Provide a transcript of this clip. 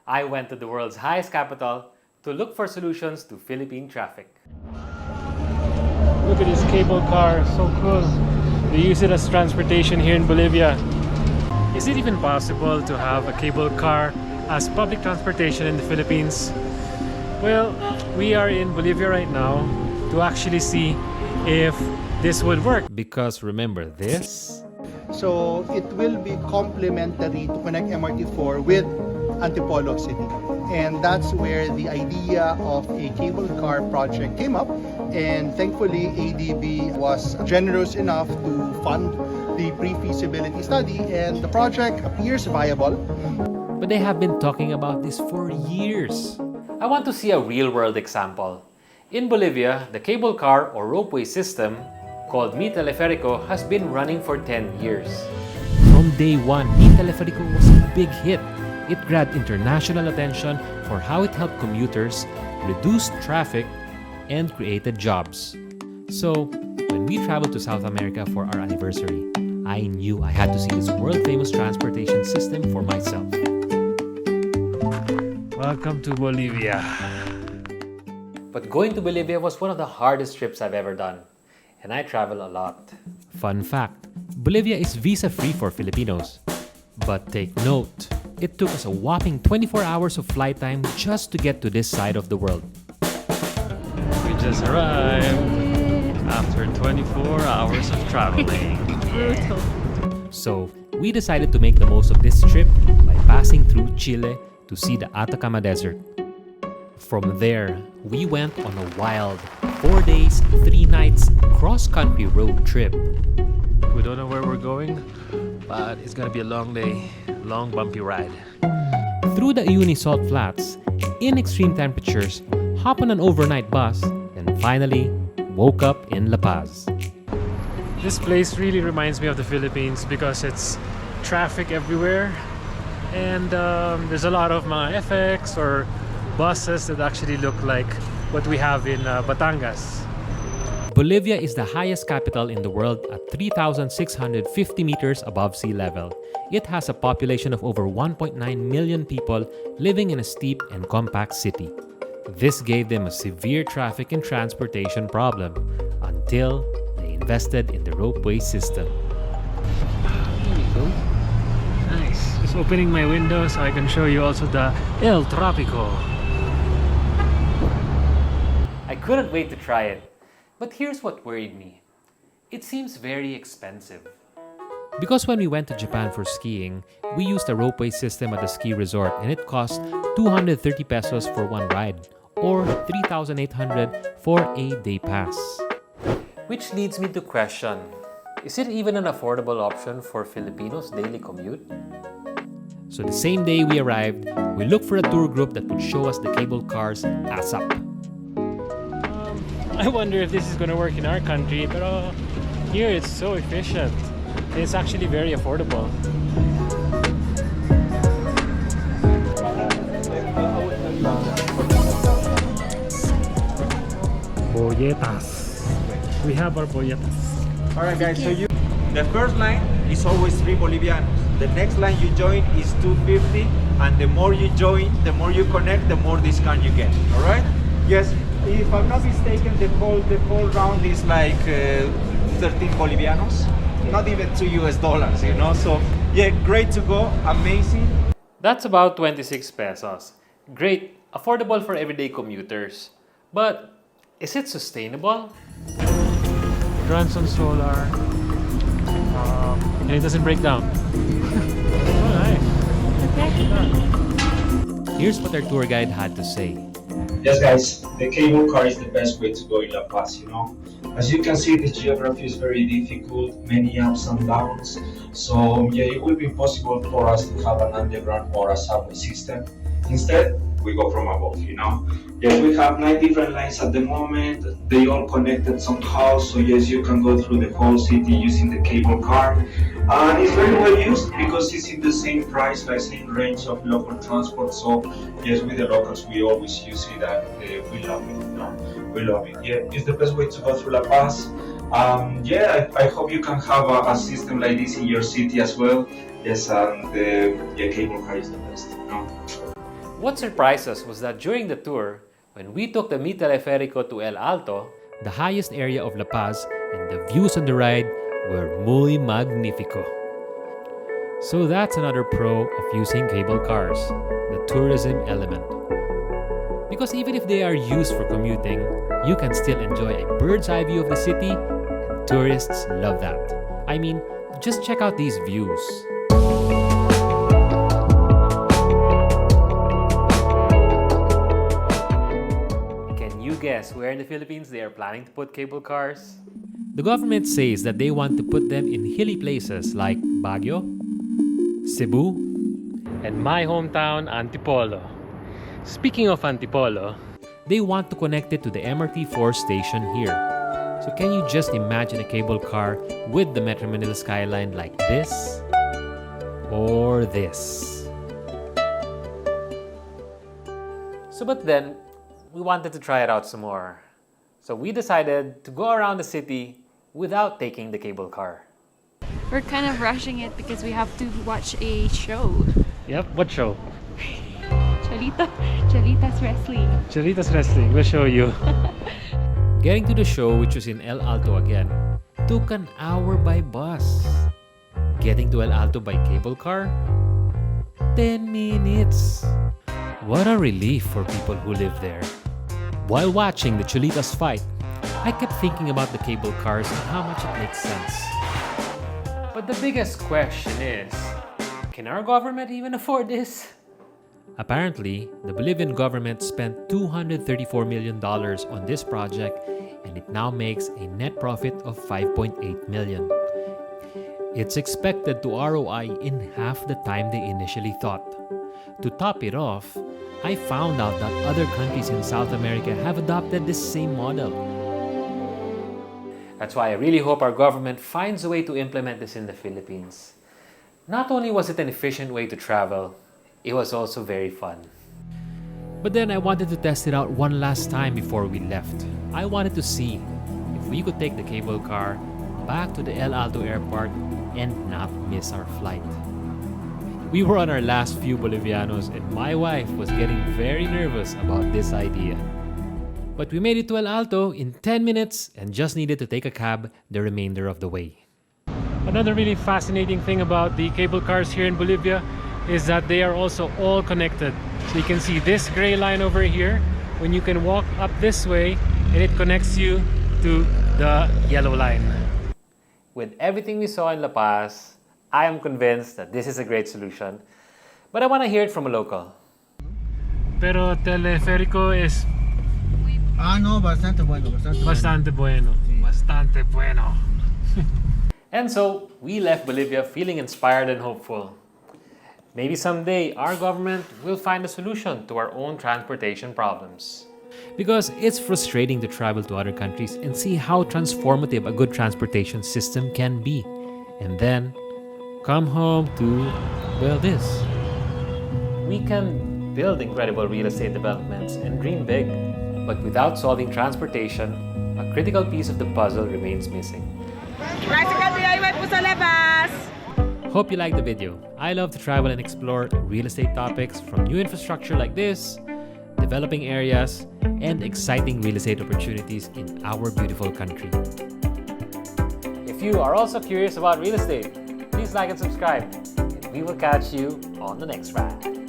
I went to the world's highest capital to look for solutions to Philippine traffic. Look at this cable car, so cool. They use it as transportation here in Bolivia. Is it even possible to have a cable car as public transportation in the Philippines? Well, we are in Bolivia right now to actually see if this would work. Because remember this? So it will be complementary to connect MRT4 with Antipolo City. And that's where the idea of a cable car project came up. And thankfully, ADB was generous enough to fund the pre-feasibility study, and the project appears viable. But they have been talking about this for years. I want to see a real-world example. In Bolivia, the cable car or ropeway system called Mi Teleférico has been running for 10 years. From day one, Mi Teleférico was a big hit. It grabbed international attention for how it helped commuters, reduced traffic, and created jobs. So, when we traveled to South America for our anniversary, I knew I had to see this world-famous transportation system for myself. Welcome to Bolivia. But going to Bolivia was one of the hardest trips I've ever done, and I travel a lot. Fun fact, Bolivia is visa-free for Filipinos. But take note, it took us a whopping 24 hours of flight time just to get to this side of the world. We just arrived after 24 hours of traveling. Brutal. So, we decided to make the most of this trip by passing through Chile to see the Atacama Desert. From there, we went on a wild 4 days, 3 nights cross-country road trip. We don't know where we're going, but it's gonna be a long day, long bumpy ride. Through the Uyuni Salt Flats, in extreme temperatures, hop on an overnight bus, and finally woke up in La Paz. This place really reminds me of the Philippines because it's traffic everywhere, and there's a lot of mga FX or buses that actually look like what we have in Batangas. Bolivia is the highest capital in the world at 3,650 meters above sea level. It has a population of over 1.9 million people living in a steep and compact city. This gave them a severe traffic and transportation problem until they invested in the ropeway system. There you go. Nice. Just opening my window so I can show you also the El Tropico. I couldn't wait to try it. But here's what worried me. It seems very expensive. Because when we went to Japan for skiing, we used a ropeway system at the ski resort and it cost 230 pesos for one ride or 3,800 for a day pass. Which leads me to question, is it even an affordable option for Filipinos' daily commute? So the same day we arrived, we looked for a tour group that would show us the cable cars ASAP. I wonder if this is going to work in our country, but here it's so efficient. It's actually very affordable. Bolletas. We have our bolletas. Alright guys, so the first line is always 3 Bolivianos. The next line you join is 250, and the more you join, the more you connect, the more discount you get. Alright? Yes, if I'm not mistaken, the whole round is like 13 Bolivianos. Not even $2, you know? So yeah, great to go, amazing. That's about 26 pesos. Great, affordable for everyday commuters. But is it sustainable? It runs on solar, and it doesn't break down. Oh, nice. Here's what our tour guide had to say. Yes guys, the cable car is the best way to go in La Paz, you know. As you can see, the geography is very difficult, many ups and downs. So yeah, it will be impossible for us to have an underground or a subway system. Instead, we go from above, you know. Yes, we have 9 different lines at the moment. They all connected somehow. So yes, you can go through the whole city using the cable car. And it's very well used because it's in the same price, like same range of local transport. So yes, with the locals, we always use it and we love it, you know. We love it. Yeah, it's the best way to go through La Paz. Yeah, I hope you can have a system like this in your city as well. Yes, and the cable car is the best, you know. What surprised us was that during the tour, when we took the Mi Teleférico to El Alto, the highest area of La Paz, and the views on the ride were muy magnifico. So that's another pro of using cable cars, the tourism element. Because even if they are used for commuting, you can still enjoy a bird's eye view of the city, and tourists love that. I mean, just check out these views. Can you guess where in the Philippines they are planning to put cable cars? The government says that they want to put them in hilly places like Baguio, Cebu, and my hometown, Antipolo. Speaking of Antipolo, they want to connect it to the MRT4 station here. So can you just imagine a cable car with the Metro Manila skyline like this? Or this? But then, we wanted to try it out some more. So we decided to go around the city without taking the cable car. We're kind of rushing it because we have to watch a show. Yep, what show? Chalita's Wrestling. Charitas Wrestling, we'll show you. Getting to the show, which was in El Alto again, took an hour by bus. Getting to El Alto by cable car? 10 minutes. What a relief for people who live there. While watching the Chulitas fight, I kept thinking about the cable cars and how much it makes sense. But the biggest question is, can our government even afford this? Apparently, the Bolivian government spent $234 million on this project, and it now makes a net profit of $5.8 million. It's expected to ROI in half the time they initially thought. To top it off, I found out that other countries in South America have adopted this same model. That's why I really hope our government finds a way to implement this in the Philippines. Not only was it an efficient way to travel, it was also very fun. But then I wanted to test it out one last time before we left. I wanted to see if we could take the cable car back to the El Alto airport and not miss our flight. We were on our last few Bolivianos and my wife was getting very nervous about this idea. But we made it to El Alto in 10 minutes and just needed to take a cab the remainder of the way. Another really fascinating thing about the cable cars here in Bolivia is that they are also all connected. So you can see this gray line over here when you can walk up this way and it connects you to the yellow line. With everything we saw in La Paz, I am convinced that this is a great solution. But I want to hear it from a local. Pero teleférico es No, bastante bueno, bastante bueno. Bastante bueno. And so, we left Bolivia feeling inspired and hopeful. Maybe someday our government will find a solution to our own transportation problems. Because it's frustrating to travel to other countries and see how transformative a good transportation system can be. And then, come home to, well, this. We can build incredible real estate developments and dream big. But without solving transportation, a critical piece of the puzzle remains missing. Hope you liked the video. I love to travel and explore real estate topics from new infrastructure like this, developing areas, and exciting real estate opportunities in our beautiful country. If you are also curious about real estate, please like and subscribe. And we will catch you on the next ride.